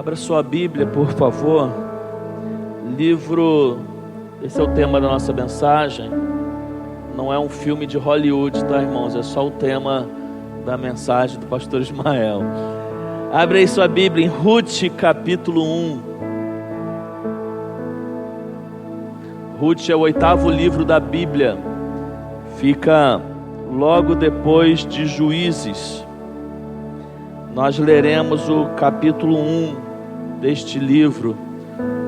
Abra sua Bíblia, por favor. Esse é o tema da nossa mensagem. Não é um filme de Hollywood, tá, irmãos? É só o tema da mensagem do pastor Ismael. Abre aí sua Bíblia em Ruth, capítulo 1. Ruth é o 8º livro da Bíblia. Fica logo depois de Juízes. Nós leremos o capítulo 1 deste livro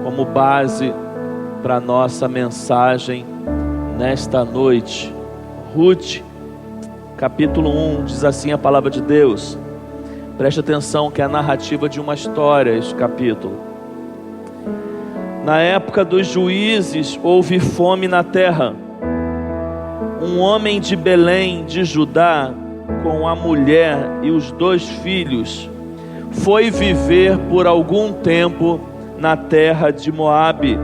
como base para a nossa mensagem nesta noite. Ruth, capítulo 1, diz assim a palavra de Deus. Preste atenção que é a narrativa de uma história, este capítulo. Na época dos juízes, houve fome na terra. Um homem de Belém, de Judá, com a mulher e os 2 filhos, foi viver por algum tempo na terra de Moabe.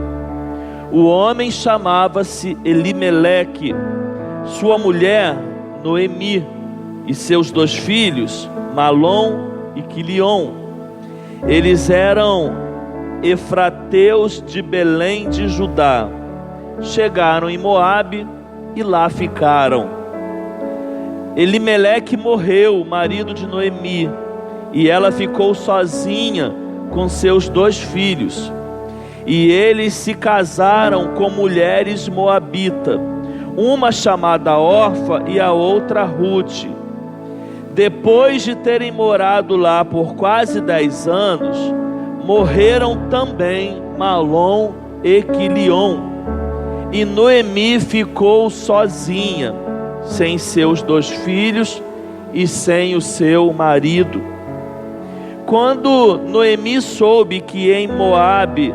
O homem chamava-se Elimeleque, sua mulher Noemi, e seus 2 filhos, Malom e Quilion. Eles eram efrateus de Belém de Judá. Chegaram em Moabe e lá ficaram. Elimeleque morreu, marido de Noemi, e ela ficou sozinha com seus 2 filhos. E eles se casaram com mulheres moabitas, uma chamada Orfa e a outra Ruth. Depois de terem morado lá por quase 10 anos, morreram também Malom e Quilion. E Noemi ficou sozinha, sem seus 2 filhos e sem o seu marido. Quando Noemi soube que em Moabe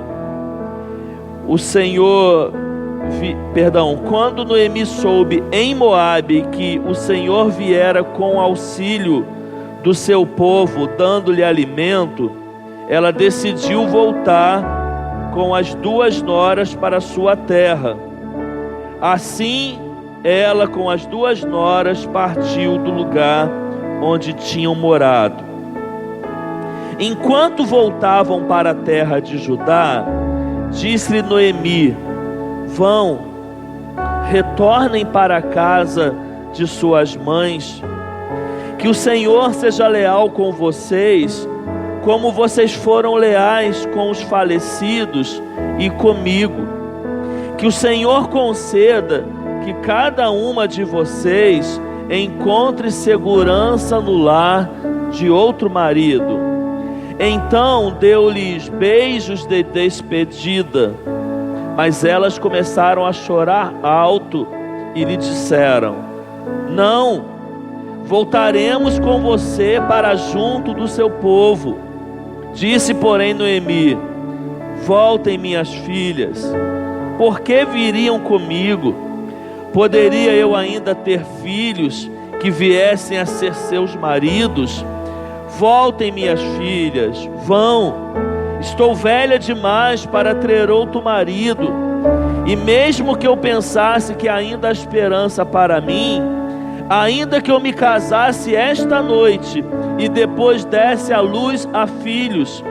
quando Noemi soube em Moabe que o Senhor viera com auxílio do seu povo, dando-lhe alimento, ela decidiu voltar com as 2 noras para sua terra. Assim, ela com as 2 noras partiu do lugar onde tinham morado. Enquanto voltavam para a terra de Judá, disse-lhe Noemi: vão, retornem para a casa de suas mães. Que o Senhor seja leal com vocês, como vocês foram leais com os falecidos e comigo. Que o Senhor conceda que cada uma de vocês encontre segurança no lar de outro marido. Então deu-lhes beijos de despedida, mas elas começaram a chorar alto e lhe disseram: não, voltaremos com você para junto do seu povo. Disse, porém, Noemi: voltem, minhas filhas, por que viriam comigo? Poderia eu ainda ter filhos que viessem a ser seus maridos? Voltem, minhas filhas, vão. Estou velha demais para ter outro marido. E mesmo que eu pensasse que ainda há esperança para mim, ainda que eu me casasse esta noite e depois desse à luz a filhos,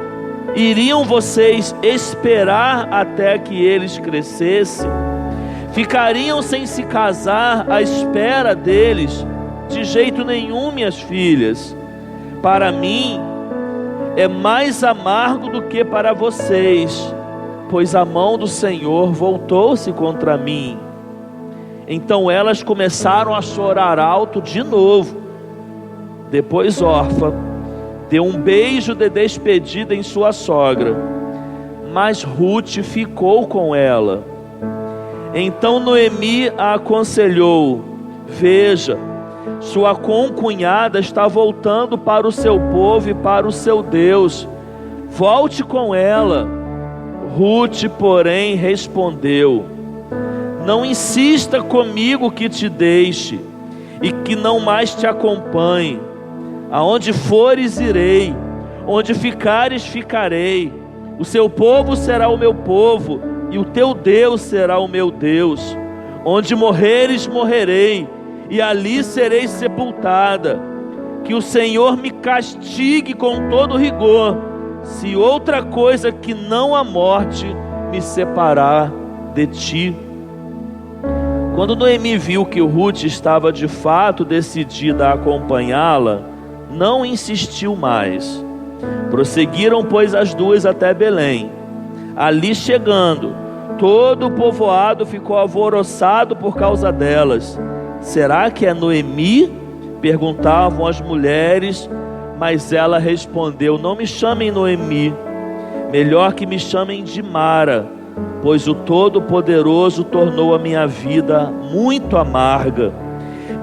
iriam vocês esperar até que eles crescessem? Ficariam sem se casar à espera deles? De jeito nenhum, minhas filhas. Para mim é mais amargo do que para vocês, pois a mão do Senhor voltou-se contra mim. Então elas começaram a chorar alto de novo. Depois Orfa deu um beijo de despedida em sua sogra, mas Ruth ficou com ela. Então Noemi a aconselhou: veja, sua concunhada está voltando para o seu povo e para o seu Deus. Volte com ela. Ruth, porém, respondeu: não insista comigo que te deixe e que não mais te acompanhe. Aonde fores, irei. Onde ficares, ficarei. O seu povo será o meu povo e o teu Deus será o meu Deus. Onde morreres, morrerei, e ali serei sepultada. Que o Senhor me castigue com todo rigor, se outra coisa que não a morte me separar de ti. Quando Noemi viu que Ruth estava de fato decidida a acompanhá-la, não insistiu mais. Prosseguiram, pois, as duas até Belém. Ali chegando, todo o povoado ficou alvoroçado por causa delas. Será que é Noemi? Perguntavam as mulheres, mas ela respondeu: não me chamem Noemi, melhor que me chamem de Mara, pois o Todo-Poderoso tornou a minha vida muito amarga.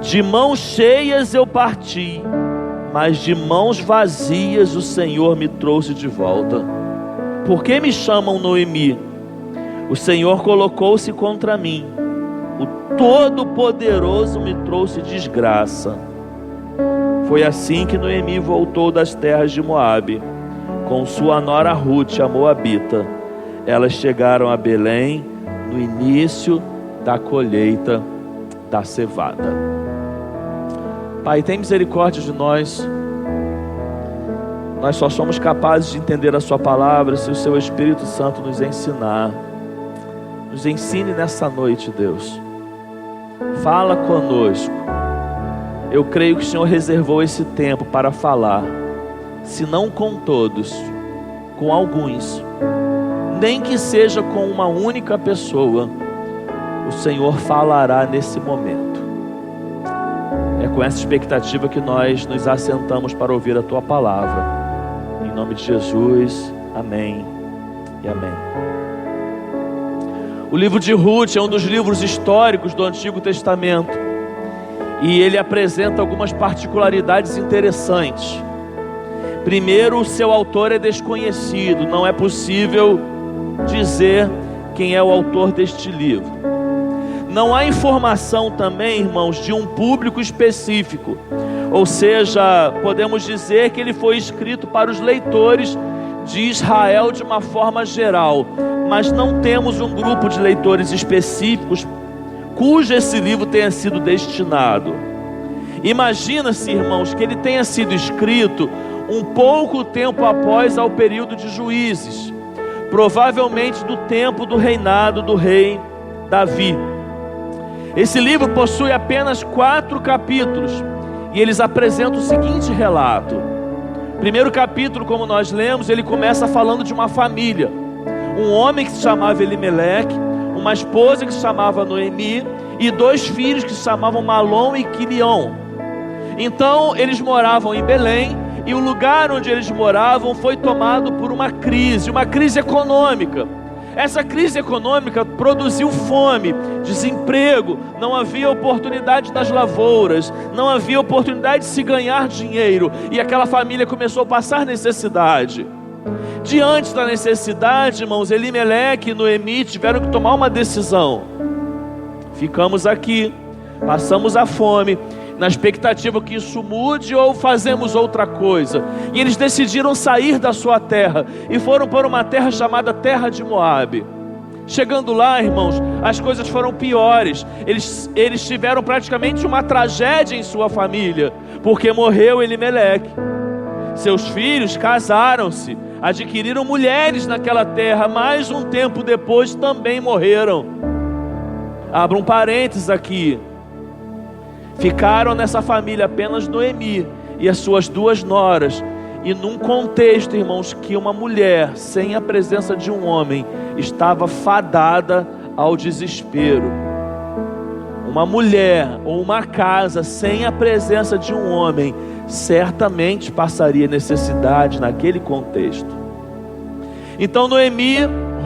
De mãos cheias eu parti, mas de mãos vazias o Senhor me trouxe de volta. Por que me chamam Noemi? O Senhor colocou-se contra mim, o Todo-Poderoso me trouxe desgraça. Foi assim que Noemi voltou das terras de Moabe, com sua nora Ruth, a moabita. Elas chegaram a Belém no início da colheita da cevada. Pai, tem misericórdia de nós. Nós só somos capazes de entender a sua palavra se o seu Espírito Santo nos ensinar. Nos ensine nessa noite, Deus. Fala conosco. Eu creio que o Senhor reservou esse tempo para falar, se não com todos, com alguns, nem que seja com uma única pessoa, o Senhor falará nesse momento. É com essa expectativa que nós nos assentamos para ouvir a Tua palavra. Em nome de Jesus, amém e amém. O livro de Ruth é um dos livros históricos do Antigo Testamento. E ele apresenta algumas particularidades interessantes. Primeiro, o seu autor é desconhecido. Não é possível dizer quem é o autor deste livro. Não há informação também, irmãos, de um público específico. Ou seja, podemos dizer que ele foi escrito para os leitores de Israel de uma forma geral. Mas não temos um grupo de leitores específicos cujo esse livro tenha sido destinado. Imagina-se, irmãos, que ele tenha sido escrito um pouco tempo após ao período de Juízes, provavelmente do tempo do reinado do rei Davi. Esse livro possui apenas 4 capítulos e eles apresentam o seguinte relato. Primeiro capítulo, como nós lemos, ele começa falando de uma família. Um homem que se chamava Elimeleque, uma esposa que se chamava Noemi e 2 filhos que se chamavam Malom e Quilion. Então eles moravam em Belém e o lugar onde eles moravam foi tomado por uma crise econômica. Essa crise econômica produziu fome, desemprego, não havia oportunidade das lavouras, não havia oportunidade de se ganhar dinheiro e aquela família começou a passar necessidade. Diante da necessidade, irmãos, Elimeleque e Noemi tiveram que tomar uma decisão. Ficamos aqui, passamos a fome, na expectativa que isso mude ou fazemos outra coisa. E eles decidiram sair da sua terra e foram para uma terra chamada Terra de Moabe. Chegando lá, irmãos, as coisas foram piores. Eles tiveram praticamente uma tragédia em sua família, porque morreu Elimeleque. Seus filhos casaram-se, adquiriram mulheres naquela terra, mas um tempo depois também morreram. Abra um parênteses aqui. Ficaram nessa família apenas Noemi e as suas 2 noras. E num contexto, irmãos, que uma mulher sem a presença de um homem estava fadada ao desespero. Uma mulher ou uma casa sem a presença de um homem certamente passaria necessidade naquele contexto. Então Noemi,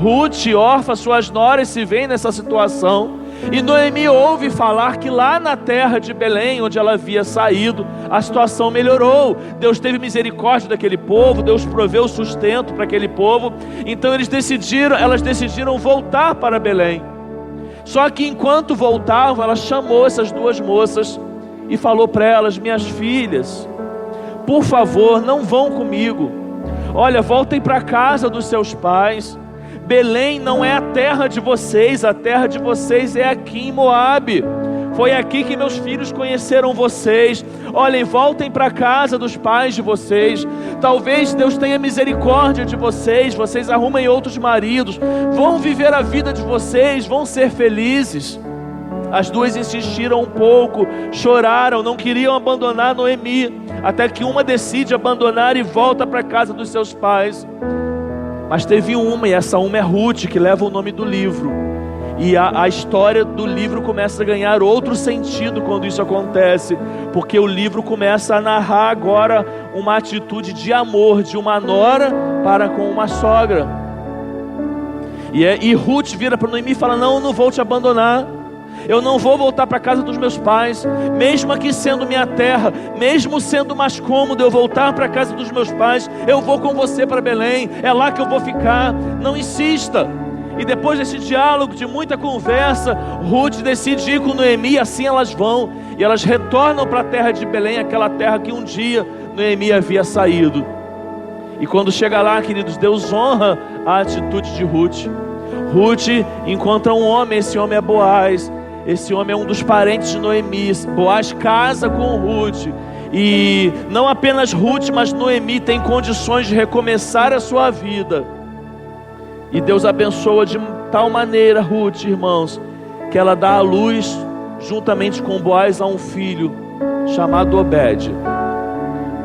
Ruth, Orfa, suas noras se veem nessa situação. E Noemi ouve falar que lá na terra de Belém, onde ela havia saído, a situação melhorou. Deus teve misericórdia daquele povo, Deus proveu sustento para aquele povo. Então elas decidiram voltar para Belém. Só que enquanto voltavam, ela chamou essas 2 moças e falou para elas: minhas filhas, por favor, não vão comigo. Olha, voltem para a casa dos seus pais. Belém não é a terra de vocês, a terra de vocês é aqui em Moabe. Foi aqui que meus filhos conheceram vocês. Olhem, voltem para a casa dos pais de vocês. Talvez Deus tenha misericórdia de vocês. Vocês arrumem outros maridos. Vão viver a vida de vocês. Vão ser felizes. As duas insistiram um pouco, choraram, não queriam abandonar Noemi. Até que uma decide abandonar e volta para a casa dos seus pais. Mas teve uma, e essa uma é Ruth, que leva o nome do livro. E a história do livro começa a ganhar outro sentido quando isso acontece, porque o livro começa a narrar agora uma atitude de amor de uma nora para com uma sogra. E Ruth vira para Noemi e fala: não, eu não vou te abandonar. Eu não vou voltar para a casa dos meus pais, mesmo aqui sendo minha terra, mesmo sendo mais cômodo eu voltar para a casa dos meus pais, eu vou com você para Belém, é lá que eu vou ficar, não insista. E depois desse diálogo, de muita conversa, Ruth decide ir com Noemi, e assim elas vão, e elas retornam para a terra de Belém, aquela terra que um dia Noemi havia saído. E quando chega lá, queridos, Deus honra a atitude de Ruth. Ruth encontra um homem, esse homem é Boaz. Esse homem é um dos parentes de Noemi. Boaz casa com Ruth. E não apenas Ruth, mas Noemi tem condições de recomeçar a sua vida. E Deus abençoa de tal maneira Ruth, irmãos, que ela dá à luz, juntamente com Boaz, a um filho chamado Obed.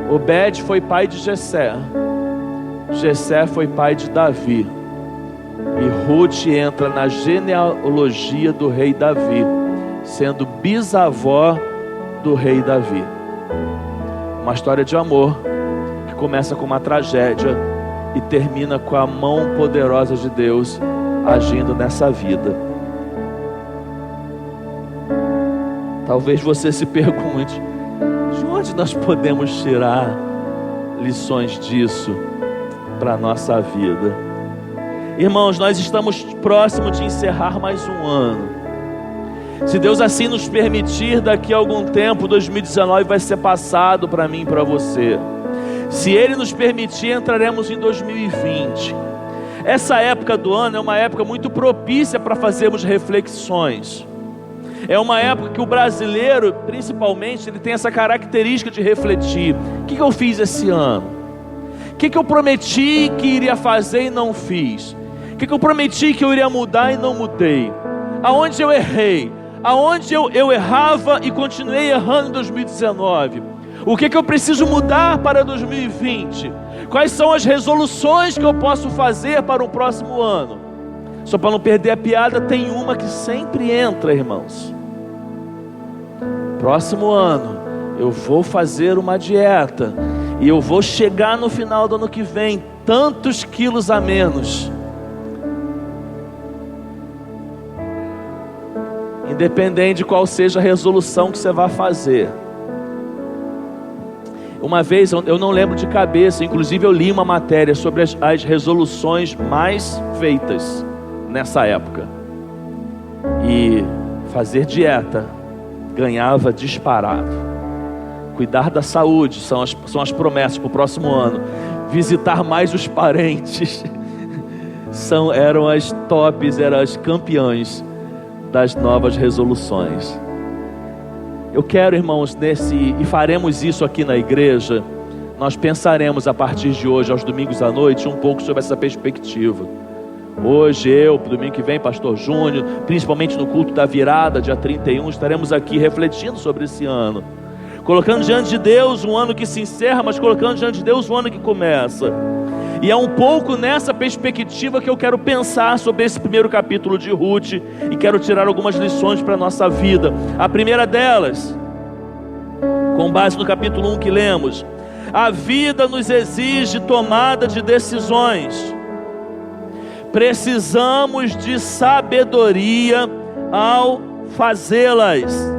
Obed foi pai de Jessé. Jessé foi pai de Davi. E Ruth entra na genealogia do rei Davi, sendo bisavó do rei Davi. Uma história de amor que começa com uma tragédia e termina com a mão poderosa de Deus agindo nessa vida. Talvez você se pergunte: de onde nós podemos tirar lições disso para a nossa vida? Irmãos, nós estamos próximos de encerrar mais um ano. Se Deus assim nos permitir, daqui a algum tempo, 2019 vai ser passado para mim e para você. Se Ele nos permitir, entraremos em 2020. Essa época do ano é uma época muito propícia para fazermos reflexões. É uma época que o brasileiro, principalmente, ele tem essa característica de refletir. O que eu fiz esse ano? O que eu prometi que iria fazer e não fiz? O que eu prometi que eu iria mudar e não mudei? Aonde eu errei? Aonde eu errava e continuei errando em 2019? O que eu preciso mudar para 2020? Quais são as resoluções que eu posso fazer para o próximo ano? Só para não perder a piada, tem uma que sempre entra, irmãos. Próximo ano eu vou fazer uma dieta e eu vou chegar no final do ano que vem tantos quilos a menos. Independente de qual seja a resolução que você vai fazer. Uma vez, eu não lembro de cabeça, inclusive eu li uma matéria sobre as resoluções mais feitas nessa época. E fazer dieta ganhava disparado. Cuidar da saúde são as promessas para o próximo ano. Visitar mais os parentes eram as tops, eram as campeãs das novas resoluções. Eu quero, irmãos, e faremos isso aqui na igreja, nós pensaremos a partir de hoje, aos domingos à noite, um pouco sobre essa perspectiva. Hoje domingo que vem, pastor Júnior, principalmente no culto da virada, dia 31, estaremos aqui refletindo sobre esse ano, colocando diante de Deus um ano que se encerra, mas colocando diante de Deus um ano que começa. E é um pouco nessa perspectiva que eu quero pensar sobre esse primeiro capítulo de Ruth, e quero tirar algumas lições para a nossa vida. A primeira delas, com base no capítulo 1 que lemos: a vida nos exige tomada de decisões. Precisamos de sabedoria ao fazê-las.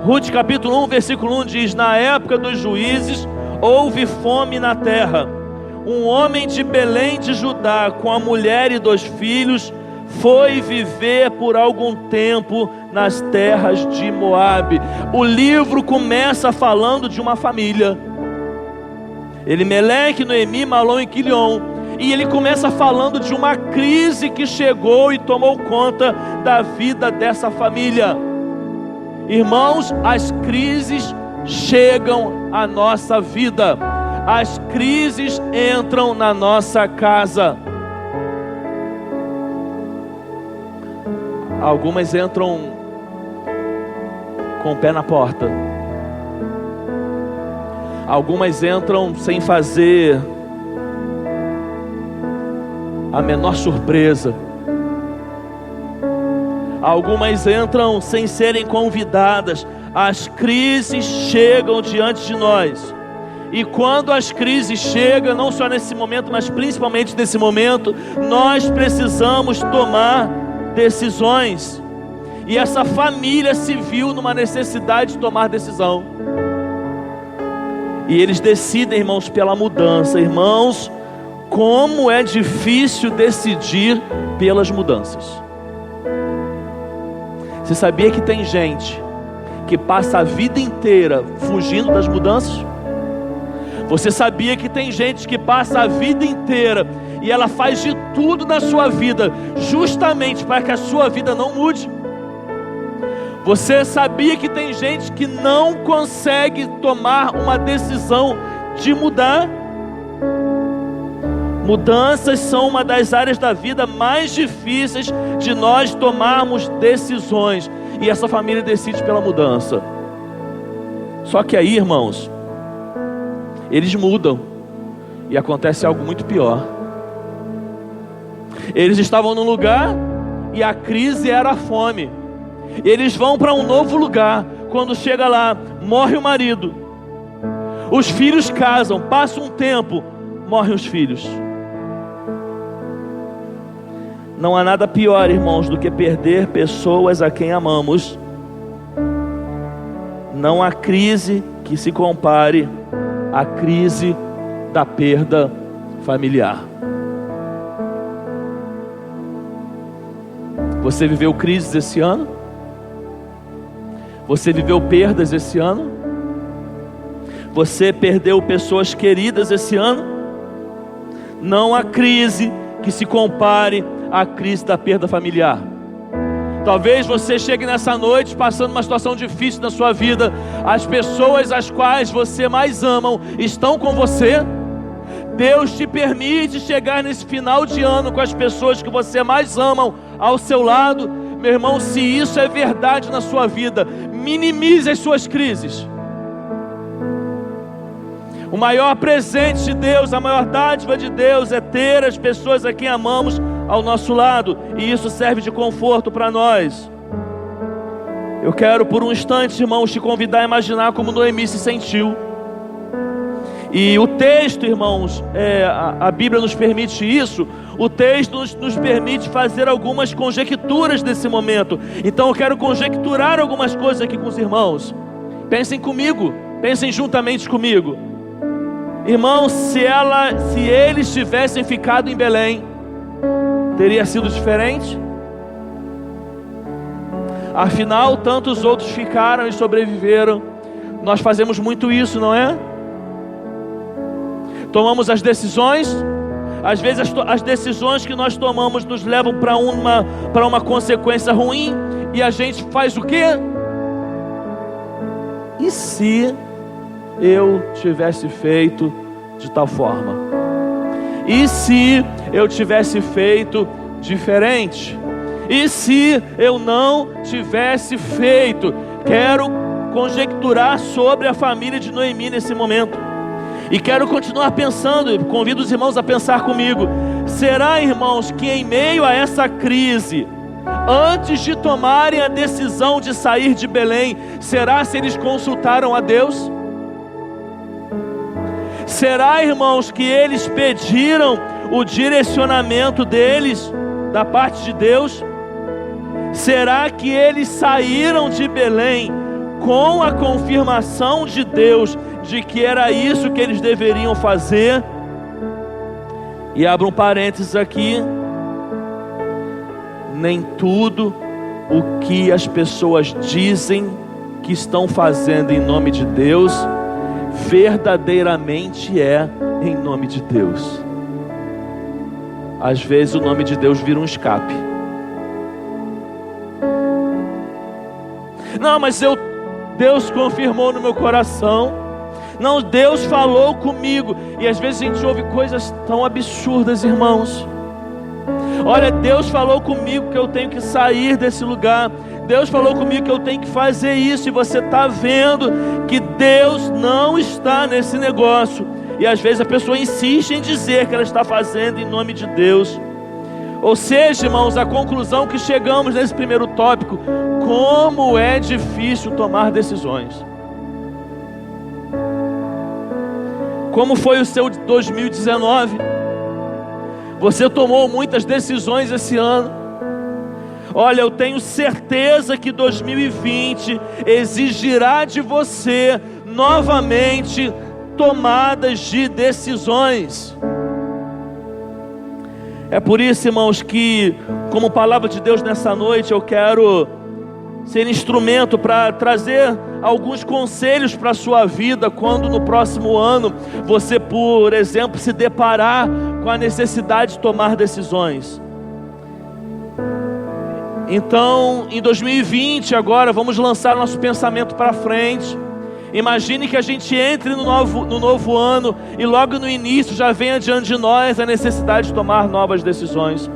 Ruth capítulo 1, versículo 1 diz: na época dos juízes houve fome na terra. Um homem de Belém de Judá, com a mulher e 2 filhos, foi viver por algum tempo nas terras de Moabe. O livro começa falando de uma família: Elimeleque, Noemi, Malom e Quilion. E ele começa falando de uma crise que chegou e tomou conta da vida dessa família. Irmãos, as crises chegam à nossa vida, as crises entram na nossa casa. Algumas entram com o pé na porta, algumas entram sem fazer a menor surpresa, algumas entram sem serem convidadas. As crises chegam diante de nós, e quando as crises chegam, não só nesse momento, mas principalmente nesse momento, nós precisamos tomar decisões. E essa família se viu numa necessidade de tomar decisão, e eles decidem, irmãos, pela mudança. Irmãos, como é difícil decidir pelas mudanças. Você sabia que tem gente que passa a vida inteira fugindo das mudanças? Você sabia que tem gente que passa a vida inteira e ela faz de tudo na sua vida justamente para que a sua vida não mude? Você sabia que tem gente que não consegue tomar uma decisão de mudar? Mudanças são uma das áreas da vida mais difíceis de nós tomarmos decisões. E essa família decide pela mudança. Só que aí, irmãos, eles mudam e acontece algo muito pior. Eles estavam num lugar e a crise era a fome. Eles vão para um novo lugar. Quando chega lá, morre o marido. Os filhos casam, passa um tempo, morrem os filhos. Não há nada pior, irmãos, do que perder pessoas a quem amamos. Não há crise que se compare à crise da perda familiar. Você viveu crises esse ano? Você viveu perdas esse ano? Você perdeu pessoas queridas esse ano? Não há crise que se compare à crise da perda familiar. Talvez você chegue nessa noite passando uma situação difícil na sua vida. As pessoas as quais você mais ama estão com você. Deus te permite chegar nesse final de ano com as pessoas que você mais ama ao seu lado. Meu irmão, se isso é verdade na sua vida, minimize as suas crises. O maior presente de Deus, a maior dádiva de Deus é ter as pessoas a quem amamos ao nosso lado, e isso serve de conforto para nós. Eu quero por um instante, irmãos, te convidar a imaginar como Noemi se sentiu. E o texto, irmãos, a Bíblia nos permite isso. O texto nos permite fazer algumas conjecturas desse momento. Então eu quero conjecturar algumas coisas aqui com os irmãos. Pensem comigo, pensem juntamente comigo. Irmãos, se eles tivessem ficado em Belém, teria sido diferente? Afinal, tantos outros ficaram e sobreviveram. Nós fazemos muito isso, não é? Tomamos as decisões. Às vezes as decisões que nós tomamos nos levam para uma consequência ruim. E a gente faz o quê? E se eu tivesse feito de tal forma? E se eu tivesse feito diferente? E se eu não tivesse feito? Quero conjecturar sobre a família de Noemi nesse momento. E quero continuar pensando, convido os irmãos a pensar comigo. Será, irmãos, que em meio a essa crise, antes de tomarem a decisão de sair de Belém, será se eles consultaram a Deus? Será, irmãos, que eles pediram o direcionamento deles, da parte de Deus? Será que eles saíram de Belém com a confirmação de Deus de que era isso que eles deveriam fazer? E abro um parênteses aqui: nem tudo o que as pessoas dizem que estão fazendo em nome de Deus verdadeiramente é em nome de Deus. Às vezes o nome de Deus vira um escape. Não, mas Deus confirmou no meu coração. Não, Deus falou comigo. E às vezes a gente ouve coisas tão absurdas, irmãos. Olha, Deus falou comigo que eu tenho que sair desse lugar. Deus falou comigo que eu tenho que fazer isso. E você está vendo que Deus não está nesse negócio. E às vezes a pessoa insiste em dizer que ela está fazendo em nome de Deus. Ou seja, irmãos, a conclusão que chegamos nesse primeiro tópico: como é difícil tomar decisões. Como foi o seu 2019? Você tomou muitas decisões esse ano. Olha, eu tenho certeza que 2020 exigirá de você novamente tomadas de decisões. É por isso, irmãos, que como palavra de Deus nessa noite, eu quero ser instrumento para trazer alguns conselhos para a sua vida, quando no próximo ano você, por exemplo, se deparar com a necessidade de tomar decisões. Então, em 2020, agora, vamos lançar nosso pensamento para frente. Imagine que a gente entre no novo ano e logo no início já venha diante de nós a necessidade de tomar novas decisões.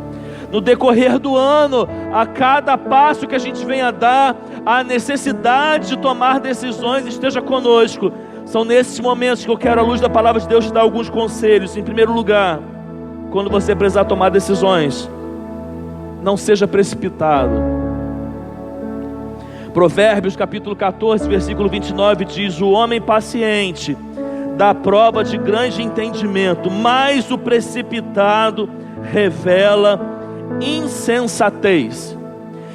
No decorrer do ano, a cada passo que a gente venha dar, a necessidade de tomar decisões esteja conosco. São nesses momentos que eu quero, à luz da palavra de Deus, te dar alguns conselhos. Em primeiro lugar, quando você precisar tomar decisões, não seja precipitado. Provérbios capítulo 14, versículo 29 diz: o homem paciente dá prova de grande entendimento, mas o precipitado revela insensatez.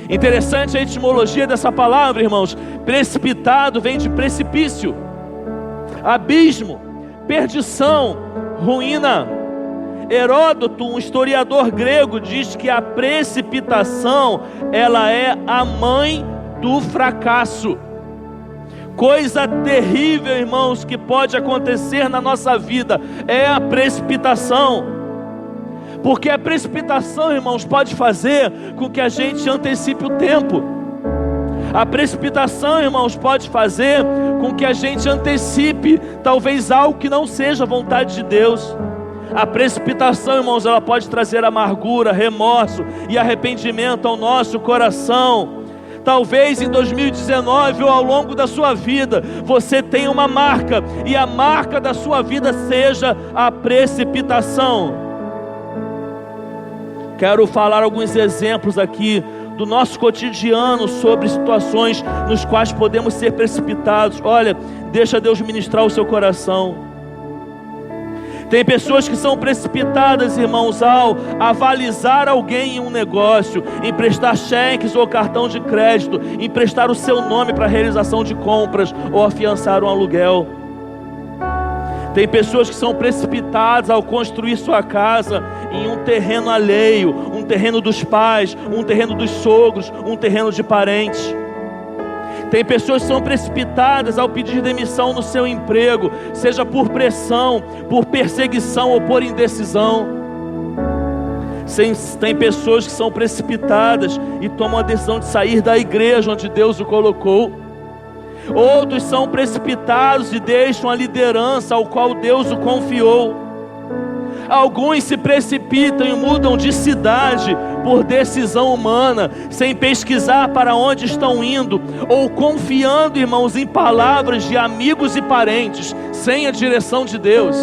Interessante a etimologia dessa palavra, irmãos. Precipitado vem de precipício, abismo, perdição, ruína. Heródoto, um historiador grego, diz que a precipitação, ela é a mãe do fracasso. Coisa terrível, irmãos, que pode acontecer na nossa vida é a precipitação. Porque a precipitação, irmãos, pode fazer com que a gente antecipe o tempo. A precipitação, irmãos, pode fazer com que a gente antecipe talvez algo que não seja vontade de Deus. A precipitação, irmãos, ela pode trazer amargura, remorso e arrependimento ao nosso coração. Talvez em 2019 ou ao longo da sua vida você tenha uma marca, e a marca da sua vida seja a precipitação. Quero falar alguns exemplos aqui do nosso cotidiano sobre situações nos quais podemos ser precipitados. Olha, deixa Deus ministrar o seu coração. Tem pessoas que são precipitadas, irmãos, ao avalizar alguém em um negócio, emprestar cheques ou cartão de crédito, emprestar o seu nome para realização de compras ou afiançar um aluguel. Tem pessoas que são precipitadas ao construir sua casa em um terreno alheio, um terreno dos pais, um terreno dos sogros, um terreno de parentes. Tem pessoas que são precipitadas ao pedir demissão no seu emprego, seja por pressão, por perseguição ou por indecisão. Tem pessoas que são precipitadas e tomam a decisão de sair da igreja onde Deus o colocou. Outros são precipitados e deixam a liderança ao qual Deus o confiou. Alguns se precipitam e mudam de cidade por decisão humana, sem pesquisar para onde estão indo, ou confiando, irmãos, em palavras de amigos e parentes, sem a direção de Deus.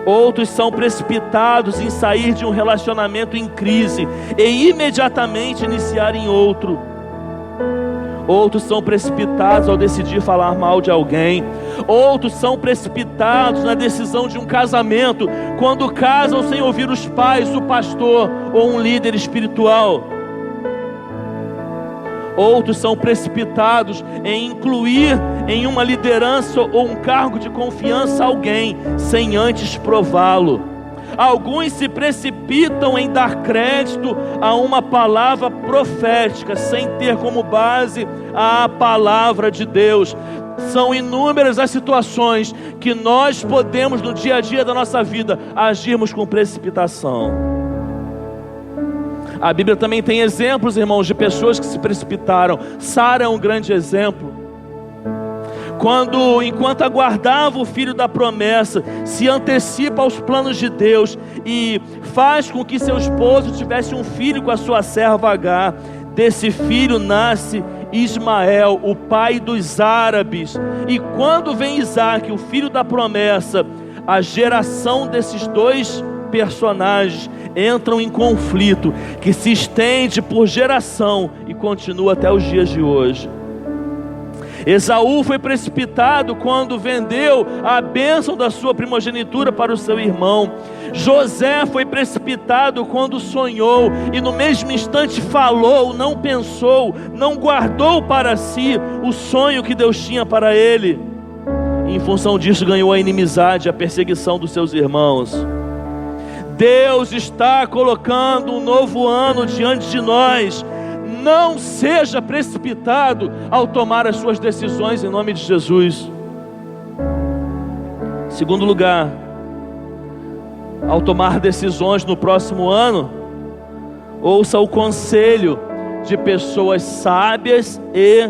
Outros são precipitados em sair de um relacionamento em crise e imediatamente iniciar em outro. Outros são precipitados ao decidir falar mal de alguém. Outros são precipitados na decisão de um casamento, quando casam sem ouvir os pais, o pastor ou um líder espiritual. Outros são precipitados em incluir em uma liderança ou um cargo de confiança alguém, sem antes prová-lo. Alguns se precipitam em dar crédito a uma palavra profética, sem ter como base a palavra de Deus. São inúmeras as situações que nós podemos no dia a dia da nossa vida agirmos com precipitação. A Bíblia também tem exemplos, irmãos, de pessoas que se precipitaram. Sara é um grande exemplo. Enquanto aguardava o filho da promessa, se antecipa aos planos de Deus e faz com que seu esposo tivesse um filho com a sua serva Agar. Desse filho nasce Ismael, o pai dos árabes. E quando vem Isaac, o filho da promessa, a geração desses dois personagens entram em conflito, que se estende por geração e continua até os dias de hoje. Esaú foi precipitado quando vendeu a bênção da sua primogenitura para o seu irmão. José foi precipitado quando sonhou e no mesmo instante falou, não pensou, não guardou para si o sonho que Deus tinha para ele. E em função disso ganhou a inimizade, a perseguição dos seus irmãos. Deus está colocando um novo ano diante de nós. Não seja precipitado ao tomar as suas decisões em nome de Jesus. Segundo lugar, ao tomar decisões no próximo ano, ouça o conselho de pessoas sábias e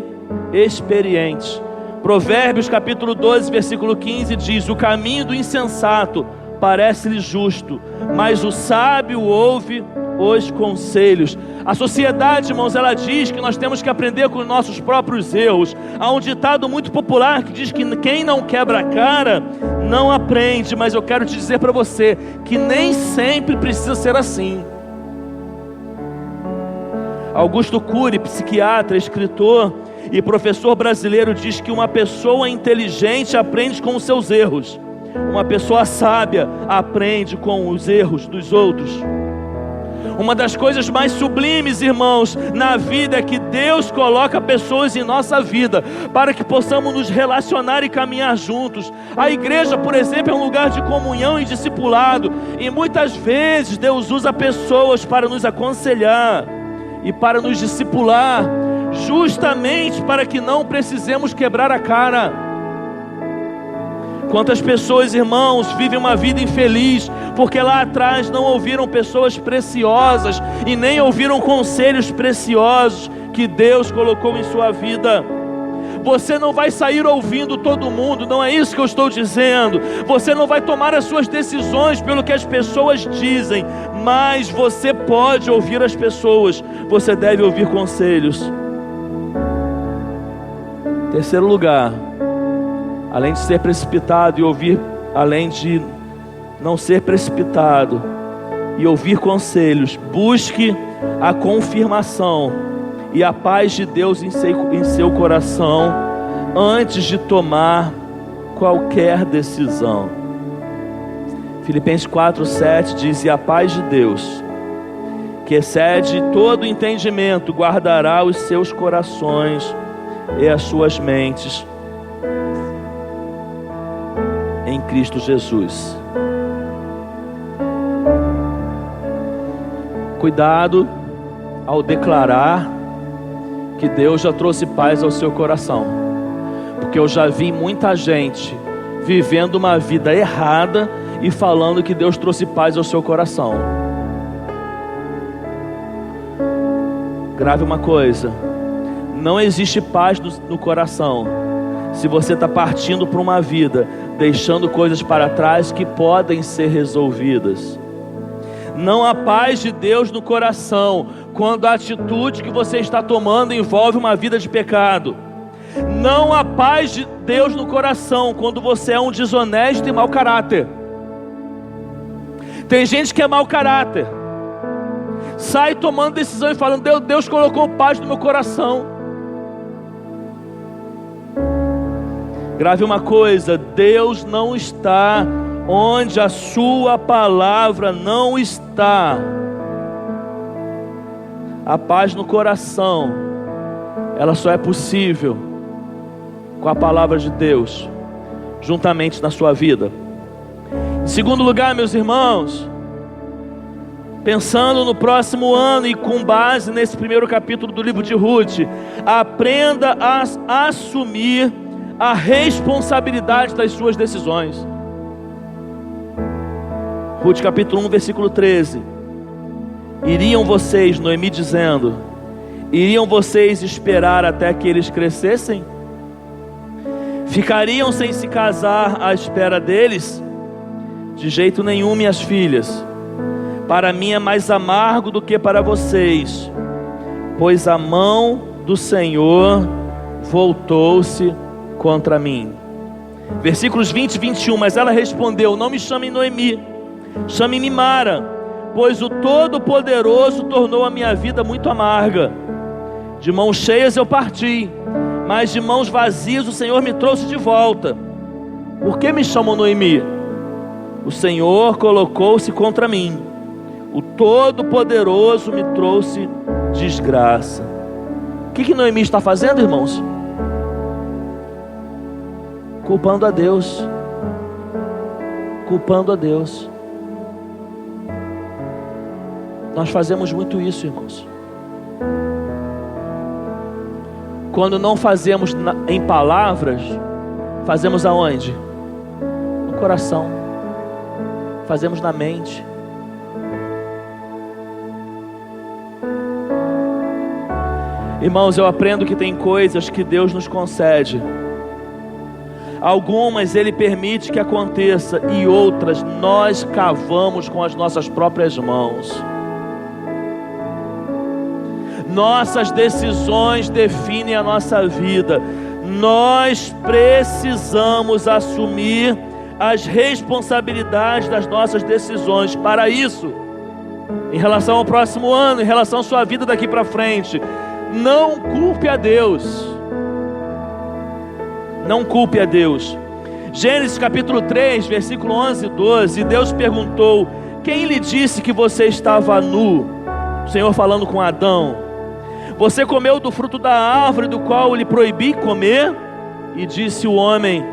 experientes. Provérbios capítulo 12, versículo 15 diz: o caminho do insensato parece-lhe justo, mas o sábio ouve os conselhos. A sociedade, irmãos, ela diz que nós temos que aprender com os nossos próprios erros. Há um ditado muito popular que diz que quem não quebra a cara não aprende, mas eu quero te dizer para você que nem sempre precisa ser assim. Augusto Cury, psiquiatra, escritor e professor brasileiro, diz que uma pessoa inteligente aprende com os seus erros, uma pessoa sábia aprende com os erros dos outros. Uma das coisas mais sublimes, irmãos, na vida é que Deus coloca pessoas em nossa vida para que possamos nos relacionar e caminhar juntos. A igreja, por exemplo, é um lugar de comunhão e discipulado, e muitas vezes Deus usa pessoas para nos aconselhar e para nos discipular, justamente para que não precisemos quebrar a cara. Quantas pessoas, irmãos, vivem uma vida infeliz porque lá atrás não ouviram pessoas preciosas e nem ouviram conselhos preciosos que Deus colocou em sua vida. Você não vai sair ouvindo todo mundo, não é isso que eu estou dizendo. Você não vai tomar as suas decisões pelo que as pessoas dizem, mas você pode ouvir as pessoas, você deve ouvir conselhos. Terceiro lugar, além de ser precipitado e ouvir, além de não ser precipitado e ouvir conselhos, busque a confirmação e a paz de Deus em seu coração antes de tomar qualquer decisão. Filipenses 4:7 diz: e a paz de Deus, que excede todo entendimento, guardará os seus corações e as suas mentes em Cristo Jesus. Cuidado ao declarar que Deus já trouxe paz ao seu coração, porque eu já vi muita gente vivendo uma vida errada e falando que Deus trouxe paz ao seu coração. Grave uma coisa: não existe paz no coração se você está partindo para uma vida deixando coisas para trás que podem ser resolvidas. Não há paz de Deus no coração quando a atitude que você está tomando envolve uma vida de pecado. Não há paz de Deus no coração quando você é um desonesto e mau caráter. Tem gente que é mau caráter, sai tomando decisão e falando: Deus colocou paz no meu coração. Grave uma coisa: Deus não está onde a sua palavra não está. A paz no coração, ela só é possível com a palavra de Deus juntamente na sua vida. Em segundo lugar, meus irmãos, pensando no próximo ano e com base nesse primeiro capítulo do livro de Ruth, aprenda a assumir a responsabilidade das suas decisões. Ruth capítulo 1, versículo 13. Iriam vocês, Noemi dizendo, iriam vocês esperar até que eles crescessem? Ficariam sem se casar à espera deles? De jeito nenhum, minhas filhas. Para mim é mais amargo do que para vocês, pois a mão do Senhor voltou-se contra mim. Versículos 20 e 21. Mas ela respondeu: não me chamem Noemi, chame-me Mara, pois o Todo-Poderoso tornou a minha vida muito amarga. De mãos cheias eu parti, mas de mãos vazias o Senhor me trouxe de volta. Por que me chamam Noemi? O Senhor colocou-se contra mim, o Todo-Poderoso me trouxe desgraça. O que Noemi está fazendo, irmãos? Culpando a Deus. Culpando a Deus. Nós fazemos muito isso, irmãos. Quando não fazemos em palavras, fazemos aonde? No coração. Fazemos na mente. Irmãos, eu aprendo que tem coisas que Deus nos concede. Algumas Ele permite que aconteça, e outras nós cavamos com as nossas próprias mãos. Nossas decisões definem a nossa vida. Nós precisamos assumir as responsabilidades das nossas decisões. Para isso, em relação ao próximo ano, em relação à sua vida daqui para frente, não culpe a Deus. Não culpe a Deus. Gênesis capítulo 3, versículo 11 e 12. Deus perguntou: quem lhe disse que você estava nu? O Senhor falando com Adão. Você comeu do fruto da árvore do qual lhe proibi comer? E disse o homem: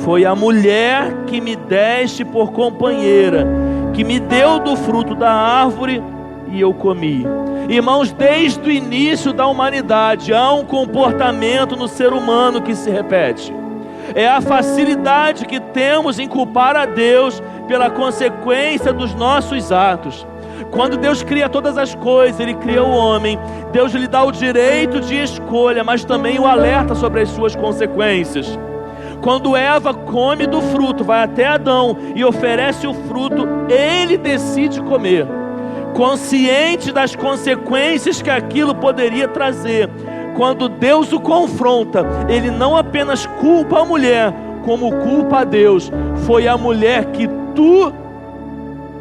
foi a mulher que me deste por companheira, que me deu do fruto da árvore e eu comi. Irmãos, desde o início da humanidade há um comportamento no ser humano que se repete. É a facilidade que temos em culpar a Deus pela consequência dos nossos atos. Quando Deus cria todas as coisas, Ele cria o homem, Deus lhe dá o direito de escolha, mas também o alerta sobre as suas consequências. Quando Eva come do fruto, vai até Adão e oferece o fruto, ele decide comer, consciente das consequências que aquilo poderia trazer. Quando Deus o confronta, Ele não apenas culpa a mulher, como culpa a Deus. Foi a mulher que tu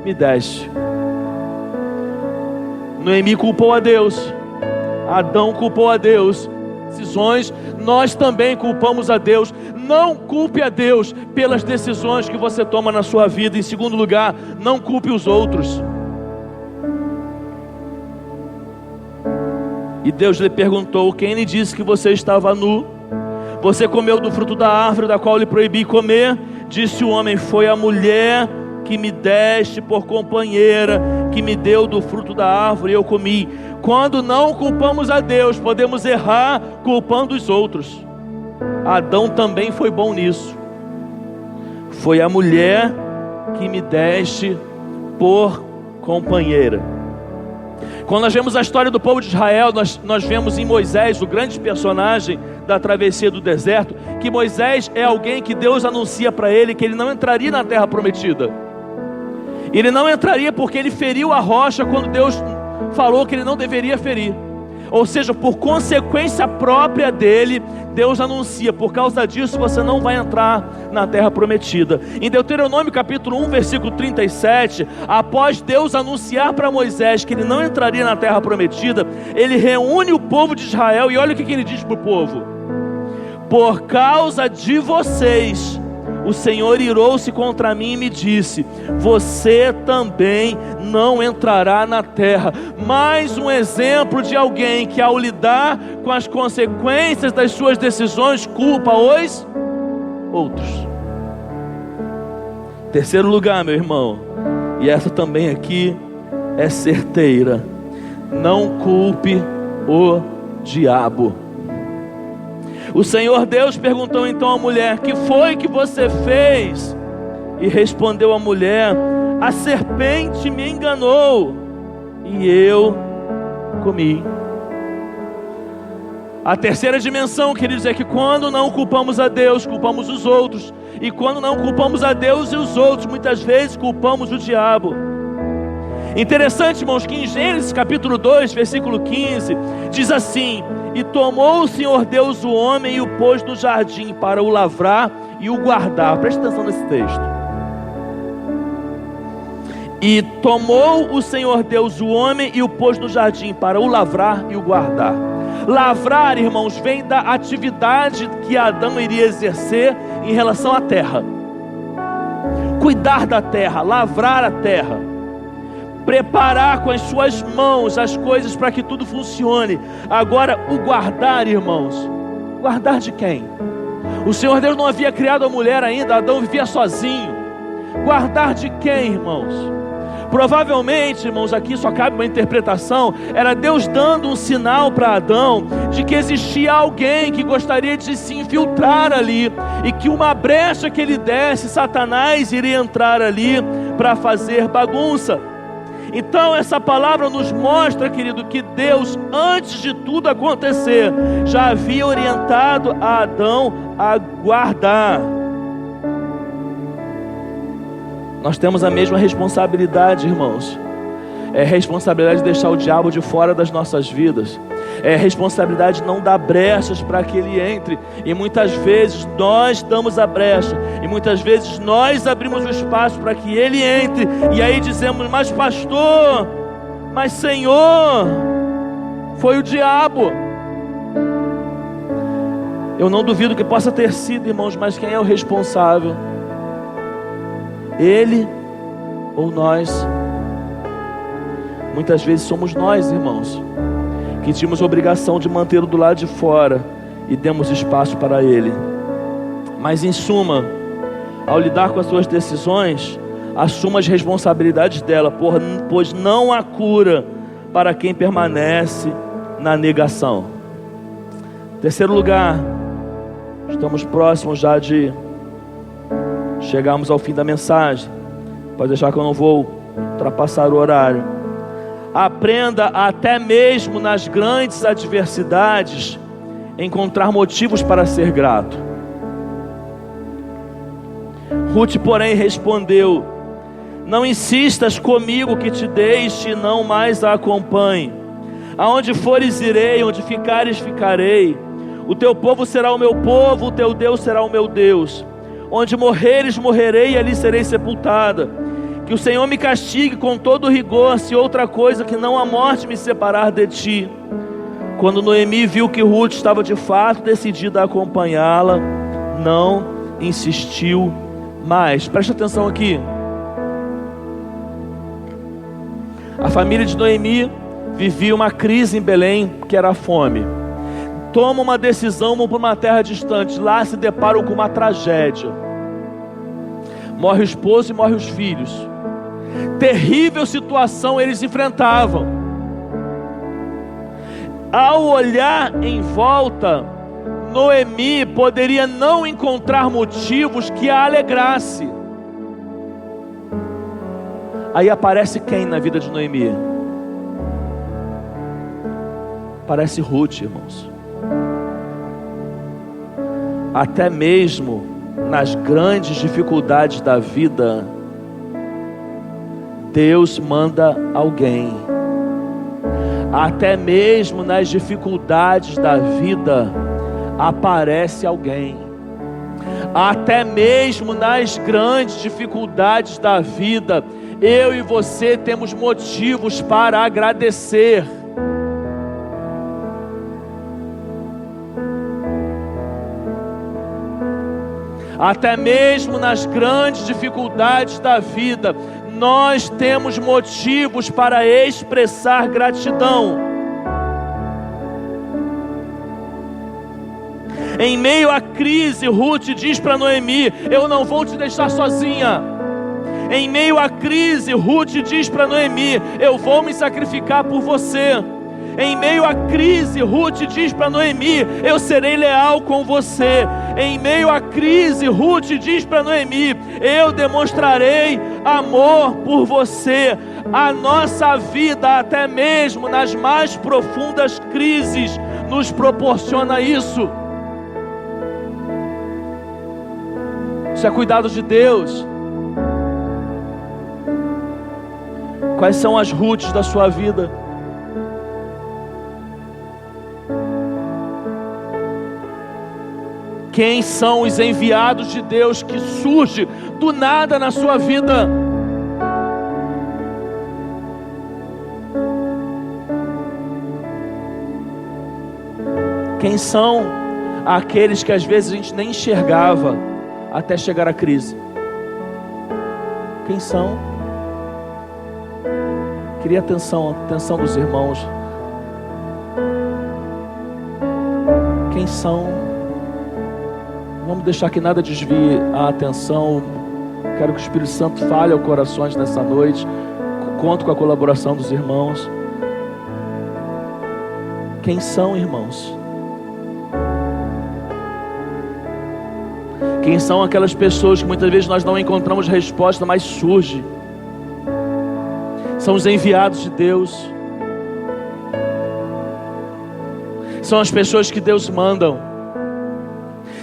me deste. Noemi culpou a Deus, Adão culpou a Deus. Decisões, nós também culpamos a Deus. Não culpe a Deus pelas decisões que você toma na sua vida. Em segundo lugar, não culpe os outros. E Deus lhe perguntou: quem lhe disse que você estava nu? Você comeu do fruto da árvore da qual lhe proibi comer? Disse o homem: foi a mulher que me deste por companheira, que me deu do fruto da árvore e eu comi. Quando não culpamos a Deus, podemos errar culpando os outros. Adão também foi bom nisso. Foi a mulher que me deste por companheira. Quando nós vemos a história do povo de Israel, nós vemos em Moisés, o grande personagem da travessia do deserto, que Moisés é alguém que Deus anuncia para ele que ele não entraria na terra prometida. Ele não entraria porque ele feriu a rocha quando Deus falou que ele não deveria ferir. Ou seja, por consequência própria dele, Deus anuncia: por causa disso você não vai entrar na terra prometida. Em Deuteronômio capítulo 1, versículo 37, após Deus anunciar para Moisés que ele não entraria na terra prometida, ele reúne o povo de Israel e olha o que ele diz para o povo: por causa de vocês, o Senhor irou-se contra mim e me disse: você também não entrará na terra. Mais um exemplo de alguém que, ao lidar com as consequências das suas decisões, culpa os outros. Terceiro lugar, meu irmão, e essa também aqui é certeira: não culpe o diabo. O Senhor Deus perguntou então à mulher: que foi que você fez? E respondeu a mulher: a serpente me enganou e eu comi. A terceira dimensão, queridos, é que quando não culpamos a Deus, culpamos os outros. E quando não culpamos a Deus e os outros, muitas vezes culpamos o diabo. Interessante, irmãos, que em Gênesis capítulo 2, versículo 15, diz assim: e tomou o Senhor Deus o homem e o pôs no jardim para o lavrar e o guardar. Presta atenção nesse texto. E tomou o Senhor Deus o homem e o pôs no jardim para o lavrar e o guardar. Lavrar, irmãos, vem da atividade que Adão iria exercer em relação à terra. Cuidar da terra, lavrar a terra, preparar com as suas mãos as coisas para que tudo funcione. Agora, o guardar, irmãos, guardar de quem? O Senhor Deus não havia criado a mulher ainda, Adão vivia sozinho. Guardar de quem, irmãos? Provavelmente, irmãos, aqui só cabe uma interpretação. Era Deus dando um sinal para Adão de que existia alguém que gostaria de se infiltrar ali, e que uma brecha que ele desse, Satanás iria entrar ali para fazer bagunça. Então essa palavra nos mostra, querido, que Deus, antes de tudo acontecer, já havia orientado a Adão a guardar. Nós temos a mesma responsabilidade, irmãos. É responsabilidade de deixar o diabo de fora das nossas vidas. É responsabilidade de não dar brechas para que ele entre. E muitas vezes nós damos a brecha, e muitas vezes nós abrimos o espaço para que ele entre. E aí dizemos: mas pastor, mas Senhor, foi o diabo. Eu não duvido que possa ter sido, irmãos, mas quem é o responsável? Ele ou nós? Muitas vezes somos nós, irmãos, que tínhamos a obrigação de mantê-lo do lado de fora e demos espaço para ele. Mas em suma, ao lidar com as suas decisões, assuma as responsabilidades dela, pois não há cura para quem permanece na negação. Terceiro lugar, estamos próximos já de chegarmos ao fim da mensagem. Pode deixar que eu não vou ultrapassar o horário. Aprenda até mesmo nas grandes adversidades encontrar motivos para ser grato. Ruth, porém, respondeu: não insistas comigo que te deixe e não mais a acompanhe. Aonde fores irei, onde ficares ficarei. O teu povo será o meu povo, o teu Deus será o meu Deus. Onde morreres, morrerei, e ali serei sepultada. Que o Senhor me castigue com todo rigor, se outra coisa que não a morte me separar de ti. Quando Noemi viu que Ruth estava de fato decidida a acompanhá-la, não insistiu mais. Preste atenção aqui. A família de Noemi vivia uma crise em Belém, que era a fome. Toma uma decisão, vão para uma terra distante. Lá se deparam com uma tragédia. Morre o esposo e morre os filhos. Terrível situação eles enfrentavam. Ao olhar em volta, Noemi poderia não encontrar motivos que a alegrasse. Aí aparece quem na vida de Noemi? Aparece Ruth, irmãos. Até mesmo nas grandes dificuldades da vida, Deus manda alguém. Até mesmo nas dificuldades da vida, aparece alguém. Até mesmo nas grandes dificuldades da vida, eu e você temos motivos para agradecer. Até mesmo nas grandes dificuldades da vida, nós temos motivos para expressar gratidão. Em meio à crise, Ruth diz para Noemi: eu não vou te deixar sozinha. Em meio à crise, Ruth diz para Noemi: eu vou me sacrificar por você. Em meio à crise, Ruth diz para Noemi: eu serei leal com você. Em meio à crise, Ruth diz para Noemi: eu demonstrarei amor por você. A nossa vida, até mesmo nas mais profundas crises, nos proporciona isso. Isso é cuidado de Deus. Quais são as Ruths da sua vida? Quem são os enviados de Deus que surgem do nada na sua vida? Quem são aqueles que às vezes a gente nem enxergava até chegar a crise? Quem são? Queria atenção dos irmãos. Quem são? Vamos deixar que nada desvie a atenção. Quero que o Espírito Santo fale aos corações nessa noite. Conto com a colaboração dos irmãos. Quem são, irmãos? Quem são aquelas pessoas que muitas vezes nós não encontramos resposta, mas surge? São os enviados de Deus. São as pessoas que Deus manda.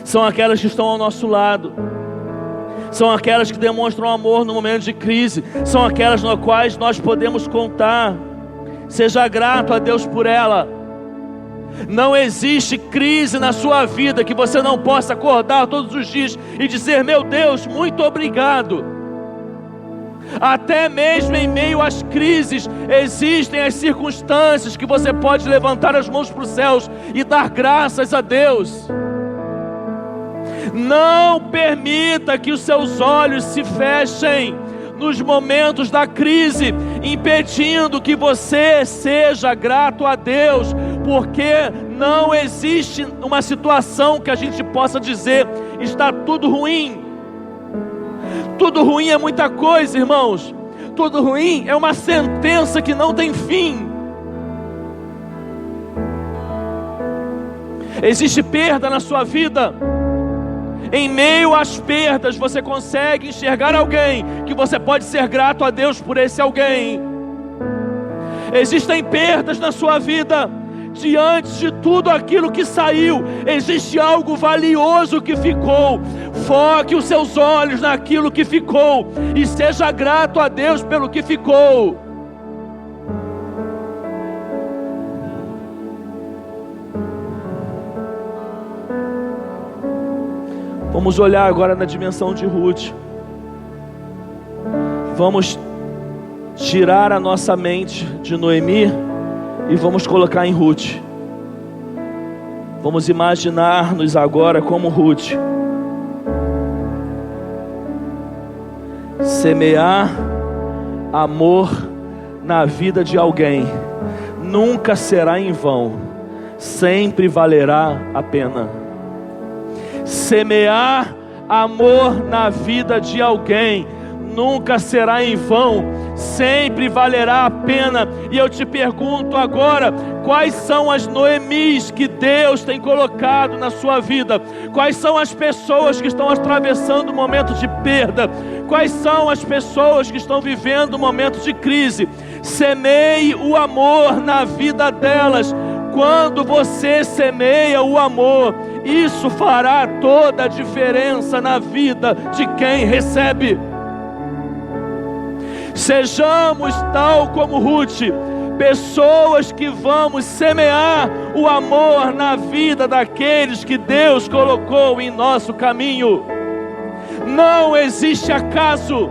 São aquelas que estão ao nosso lado. São aquelas que demonstram amor no momento de crise. São aquelas nas quais nós podemos contar. Seja grato a Deus por ela. Não existe crise na sua vida que você não possa acordar todos os dias e dizer: meu Deus, muito obrigado. Até mesmo em meio às crises, existem as circunstâncias que você pode levantar as mãos para os céus e dar graças a Deus. Não permita que os seus olhos se fechem nos momentos da crise, impedindo que você seja grato a Deus, porque não existe uma situação que a gente possa dizer: está tudo ruim. Tudo ruim é muita coisa, irmãos. Tudo ruim é uma sentença que não tem fim. Existe perda na sua vida. Em meio às perdas, você consegue enxergar alguém que você pode ser grato a Deus por esse alguém. Existem perdas na sua vida. Diante de tudo aquilo que saiu, existe algo valioso que ficou. Foque os seus olhos naquilo que ficou e seja grato a Deus pelo que ficou. Vamos olhar agora na dimensão de Ruth. Vamos tirar a nossa mente de Noemi e vamos colocar em Ruth. Vamos imaginar-nos agora como Ruth. Semear amor na vida de alguém nunca será em vão, sempre valerá a pena. Semear amor na vida de alguém nunca será em vão, sempre valerá a pena. E eu te pergunto agora: quais são as Noemis que Deus tem colocado na sua vida? Quais são as pessoas que estão atravessando um momento de perda? Quais são as pessoas que estão vivendo um momento de crise? Semeie o amor na vida delas. Quando você semeia o amor, isso fará toda a diferença na vida de quem recebe. Sejamos tal como Ruth, pessoas que vamos semear o amor na vida daqueles que Deus colocou em nosso caminho. Não existe acaso.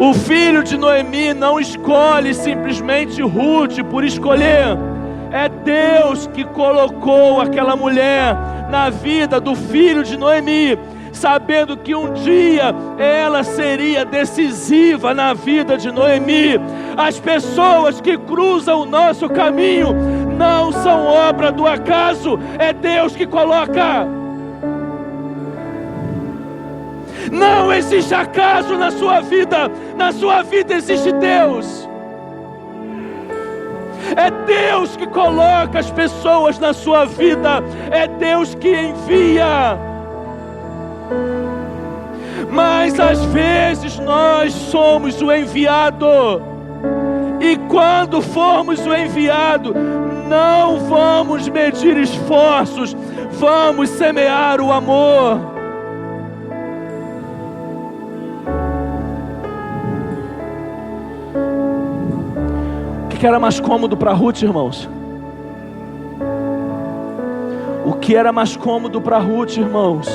O filho de Noemi não escolhe simplesmente Ruth por escolher. É Deus que colocou aquela mulher na vida do filho de Noemi, sabendo que um dia ela seria decisiva na vida de Noemi. As pessoas que cruzam o nosso caminho não são obra do acaso, é Deus que coloca. Não existe acaso na sua vida existe Deus. É Deus que coloca as pessoas na sua vida, é Deus que envia. Mas às vezes nós somos o enviado, e quando formos o enviado, não vamos medir esforços, vamos semear o amor. O que era mais cômodo para Ruth, irmãos? O que era mais cômodo para Ruth, irmãos?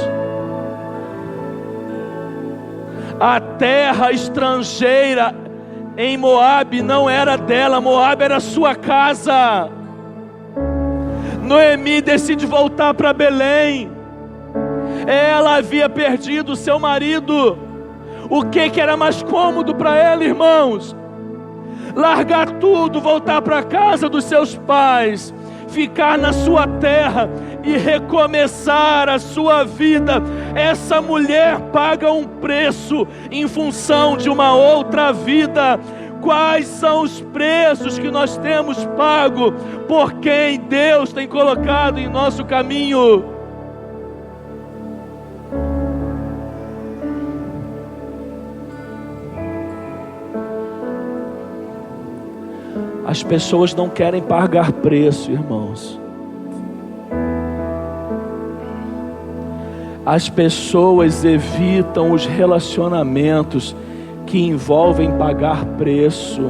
A terra estrangeira em Moabe não era dela, Moabe era sua casa. Noemi decide voltar para Belém. Ela havia perdido seu marido. O que era mais cômodo para ela, irmãos? Largar tudo, voltar para a casa dos seus pais, ficar na sua terra e recomeçar a sua vida. Essa mulher paga um preço em função de uma outra vida. Quais são os preços que nós temos pago por quem Deus tem colocado em nosso caminho? As pessoas não querem pagar preço, irmãos. As pessoas evitam os relacionamentos que envolvem pagar preço.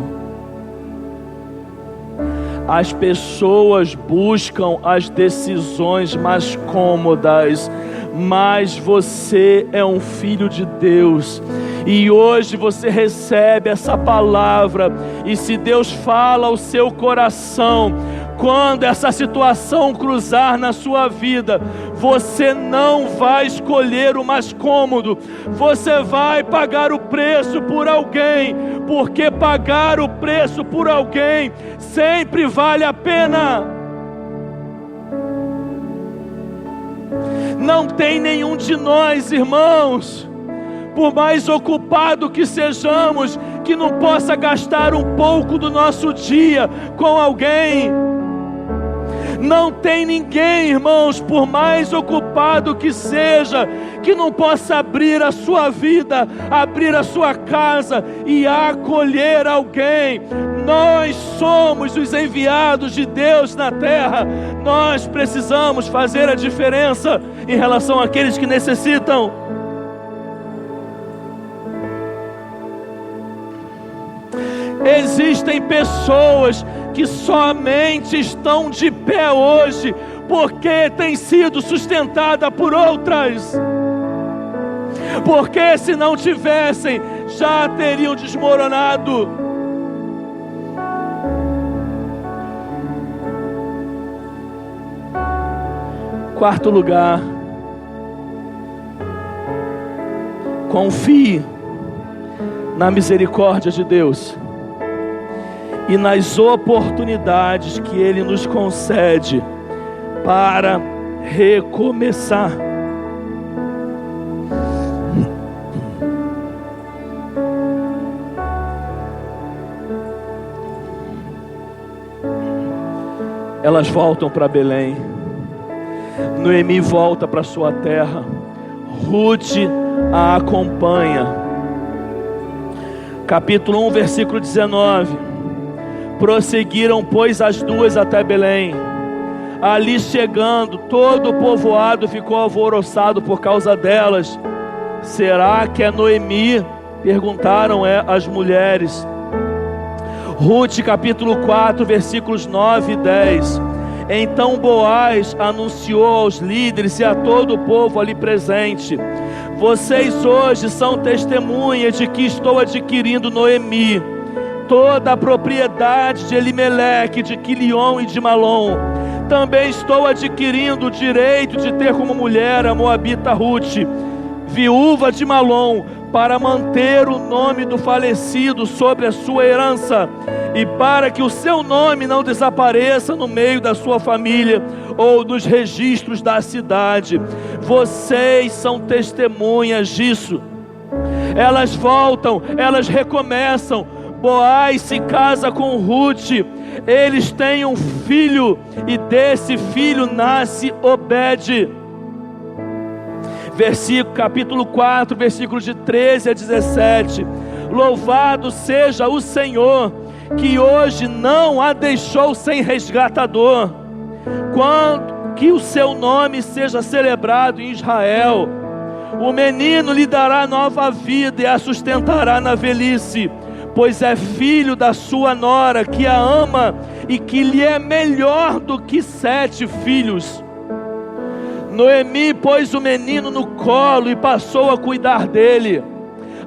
As pessoas buscam as decisões mais cômodas, mas você é um filho de Deus. E hoje você recebe essa palavra, e se Deus fala ao seu coração, quando essa situação cruzar na sua vida, você não vai escolher o mais cômodo, você vai pagar o preço por alguém, porque pagar o preço por alguém sempre vale a pena. Não tem nenhum de nós, irmãos, por mais ocupado que sejamos, que não possa gastar um pouco do nosso dia com alguém. Não tem ninguém, irmãos, por mais ocupado que seja, que não possa abrir a sua vida, abrir a sua casa e acolher alguém. Nós somos os enviados de Deus na terra. Nós precisamos fazer a diferença em relação àqueles que necessitam. Existem pessoas que somente estão de pé hoje porque têm sido sustentada por outras, porque se não tivessem, já teriam desmoronado. Quarto lugar, confie na misericórdia de Deus e nas oportunidades que Ele nos concede para recomeçar. Elas voltam para Belém. Noemi volta para sua terra. Ruth a acompanha. Capítulo 1, versículo 19. Prosseguiram, pois, as duas até Belém. Ali chegando, todo o povoado ficou alvoroçado por causa delas. Será que é Noemi? Perguntaram as mulheres. Ruth, capítulo 4, versículos 9 e 10. Então Boaz anunciou aos líderes e a todo o povo ali presente: vocês hoje são testemunhas de que estou adquirindo Noemi, toda a propriedade de Elimeleque, de Quilion e de Malom. Também estou adquirindo o direito de ter como mulher a moabita Ruth, viúva de Malom, para manter o nome do falecido sobre a sua herança, e para que o seu nome não desapareça no meio da sua família, ou dos registros da cidade. Vocês são testemunhas disso. Elas voltam, elas recomeçam. Boaz se casa com Ruth. Eles têm um filho, e desse filho nasce Obed. Capítulo 4, versículos de 13 a 17. Louvado seja o Senhor, que hoje não a deixou sem resgatador. Que o seu nome seja celebrado em Israel. O menino lhe dará nova vida e a sustentará na velhice, pois é filho da sua nora, que a ama e que lhe é melhor do que 7 filhos. Noemi pôs o menino no colo e passou a cuidar dele.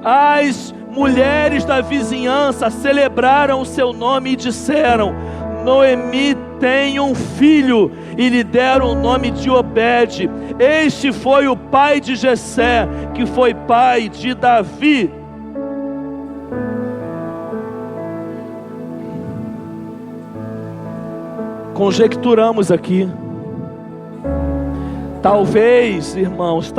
As mulheres da vizinhança celebraram o seu nome e disseram: Noemi tem um filho, e lhe deram o nome de Obed. Este foi o pai de Jessé, que foi pai de Davi. Conjecturamos aqui, talvez, irmãos,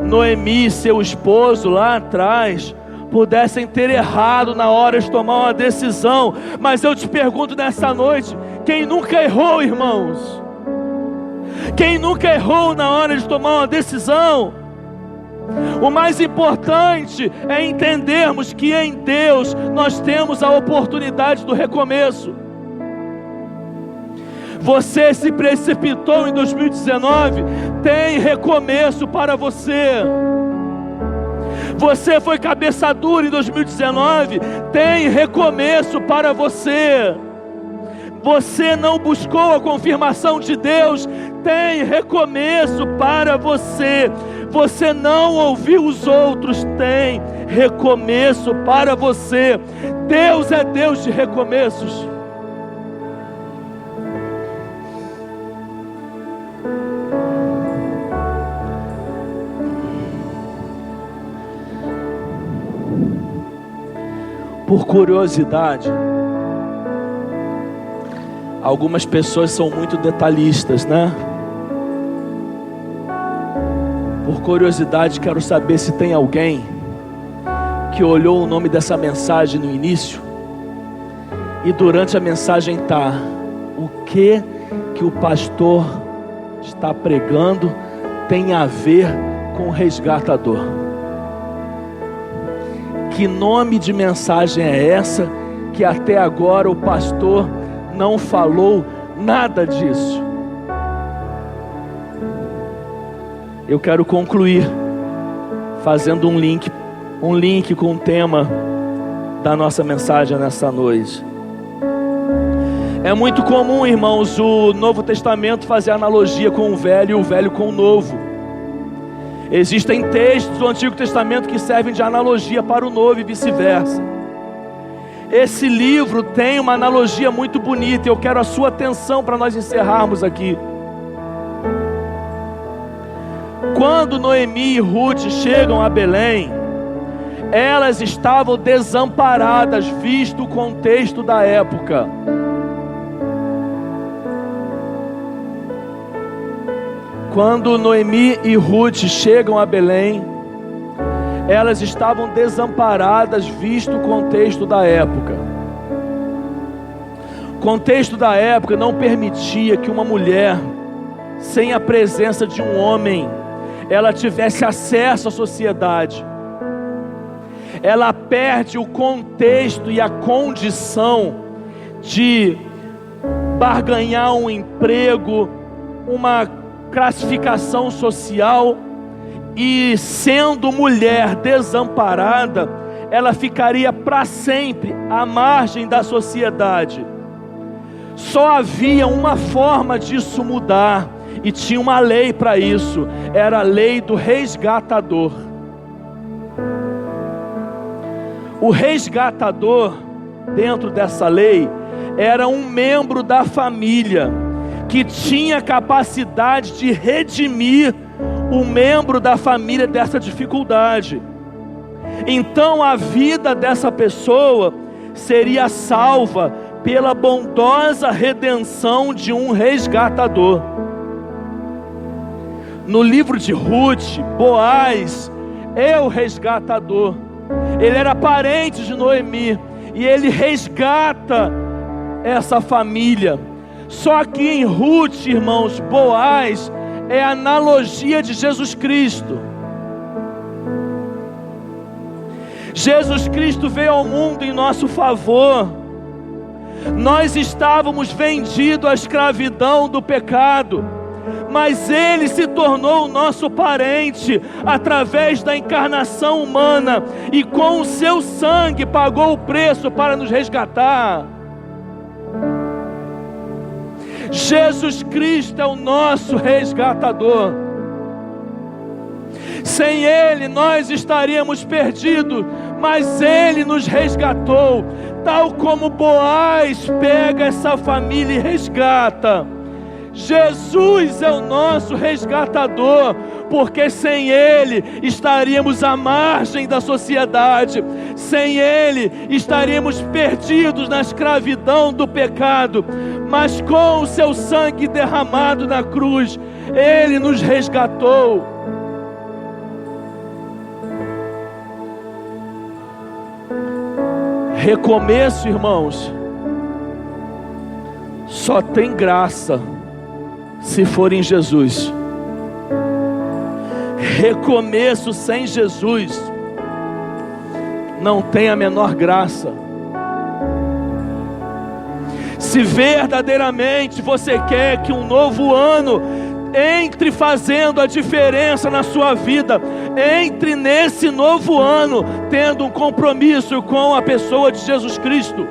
Noemi e seu esposo lá atrás pudessem ter errado na hora de tomar uma decisão, mas eu te pergunto nessa noite: quem nunca errou, irmãos? Quem nunca errou na hora de tomar uma decisão? O mais importante é entendermos que em Deus nós temos a oportunidade do recomeço. Você se precipitou em 2019, tem recomeço para você. Você foi cabeça dura em 2019, tem recomeço para você. Você não buscou a confirmação de Deus, tem recomeço para você. Você não ouviu os outros, tem recomeço para você. Deus é Deus de recomeços. Por curiosidade, algumas pessoas são muito detalhistas, né? Por curiosidade, quero saber se tem alguém que olhou o nome dessa mensagem no início e durante a mensagem está: o que o pastor está pregando tem a ver com o resgatador? Que nome de mensagem é essa que até agora o pastor não falou nada disso? Eu quero concluir fazendo um link com o tema da nossa mensagem nessa noite. É muito comum, irmãos, o Novo Testamento fazer analogia com o Velho e o Velho com o Novo. Existem textos do Antigo Testamento que servem de analogia para o Novo e vice-versa. Esse livro tem uma analogia muito bonita e eu quero a sua atenção para nós encerrarmos aqui. Quando Noemi e Ruth chegam a Belém, elas estavam desamparadas, visto o contexto da época. Quando Noemi e Ruth chegam a Belém, elas estavam desamparadas, visto o contexto da época. O contexto da época não permitia que uma mulher, sem a presença de um homem, ela tivesse acesso à sociedade. Ela perde o contexto e a condição de barganhar um emprego, uma classificação social, e sendo mulher desamparada, ela ficaria para sempre à margem da sociedade. Só havia uma forma disso mudar, e tinha uma lei para isso, era a lei do resgatador. O resgatador, dentro dessa lei, era um membro da família que tinha capacidade de redimir o membro da família dessa dificuldade. Então a vida dessa pessoa seria salva pela bondosa redenção de um resgatador. No livro de Ruth, Boaz é o resgatador. Ele era parente de Noemi, e ele resgata essa família. Só que em Ruth, irmãos, Boaz é a analogia de Jesus Cristo. Jesus Cristo veio ao mundo em nosso favor. Nós estávamos vendidos à escravidão do pecado, mas Ele se tornou o nosso parente através da encarnação humana e com o seu sangue pagou o preço para nos resgatar. Jesus Cristo é o nosso resgatador. Sem Ele nós estaríamos perdidos, mas Ele nos resgatou, tal como Boaz pega essa família e resgata. Jesus é o nosso resgatador, porque sem Ele estaríamos à margem da sociedade, sem Ele estaríamos perdidos na escravidão do pecado, mas com o seu sangue derramado na cruz, Ele nos resgatou. Recomeço, irmãos, só tem graça se for em Jesus. Recomeço sem Jesus não tem a menor graça. Se verdadeiramente você quer que um novo ano entre fazendo a diferença na sua vida, entre nesse novo ano tendo um compromisso com a pessoa de Jesus Cristo.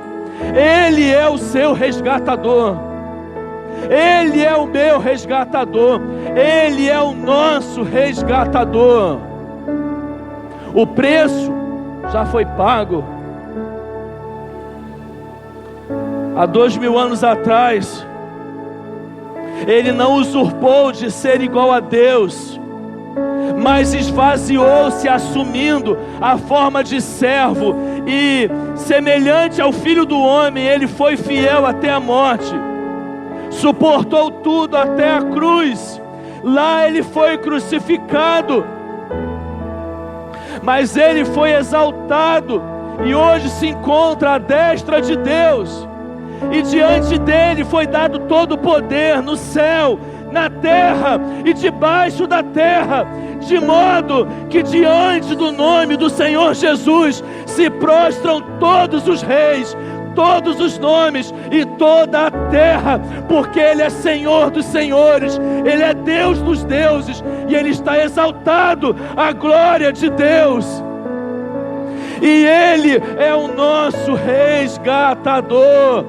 Ele é o seu resgatador, Ele é o meu resgatador, Ele é o nosso resgatador. O preço já foi pago. Há 2000 anos atrás, Ele não usurpou de ser igual a Deus, mas esvaziou-se, assumindo a forma de servo, e semelhante ao Filho do Homem, Ele foi fiel até a morte, suportou tudo até a cruz. Lá Ele foi crucificado, mas Ele foi exaltado, e hoje se encontra à destra de Deus, e diante dele foi dado todo o poder no céu, na terra e debaixo da terra, de modo que diante do nome do Senhor Jesus se prostram todos os reis, todos os nomes e toda a terra, porque Ele é Senhor dos senhores, Ele é Deus dos deuses, e Ele está exaltado à glória de Deus, e Ele é o nosso resgatador.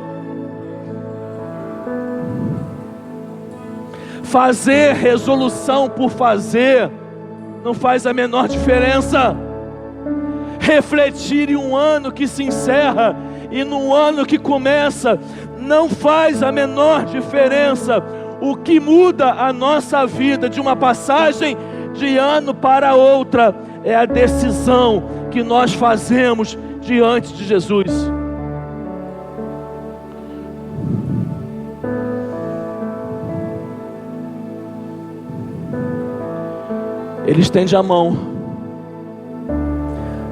Fazer resolução por fazer não faz a menor diferença. Refletir em um ano que se encerra e num ano que começa não faz a menor diferença. O que muda a nossa vida de uma passagem de ano para outra é a decisão que nós fazemos diante de Jesus. Ele estende a mão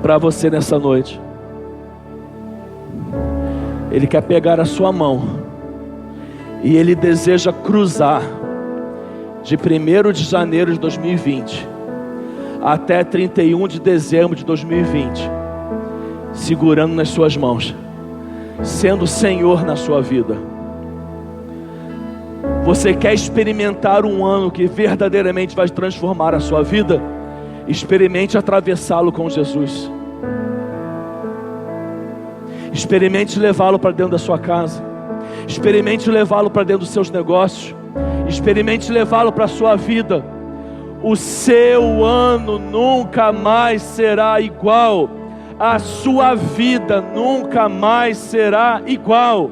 para você nessa noite. Ele quer pegar a sua mão e Ele deseja cruzar de 1º de janeiro de 2020 até 31 de dezembro de 2020, segurando nas suas mãos, sendo Senhor na sua vida. Você quer experimentar um ano que verdadeiramente vai transformar a sua vida? Experimente atravessá-lo com Jesus. Experimente levá-lo para dentro da sua casa. Experimente levá-lo para dentro dos seus negócios. Experimente levá-lo para a sua vida. O seu ano nunca mais será igual. A sua vida nunca mais será igual.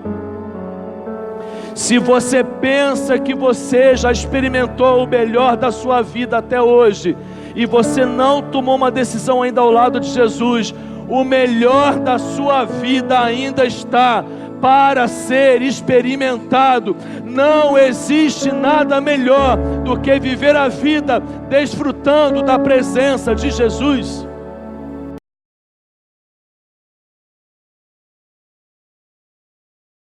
Se você pensa que você já experimentou o melhor da sua vida até hoje, e você não tomou uma decisão ainda ao lado de Jesus, o melhor da sua vida ainda está para ser experimentado. Não existe nada melhor do que viver a vida desfrutando da presença de Jesus.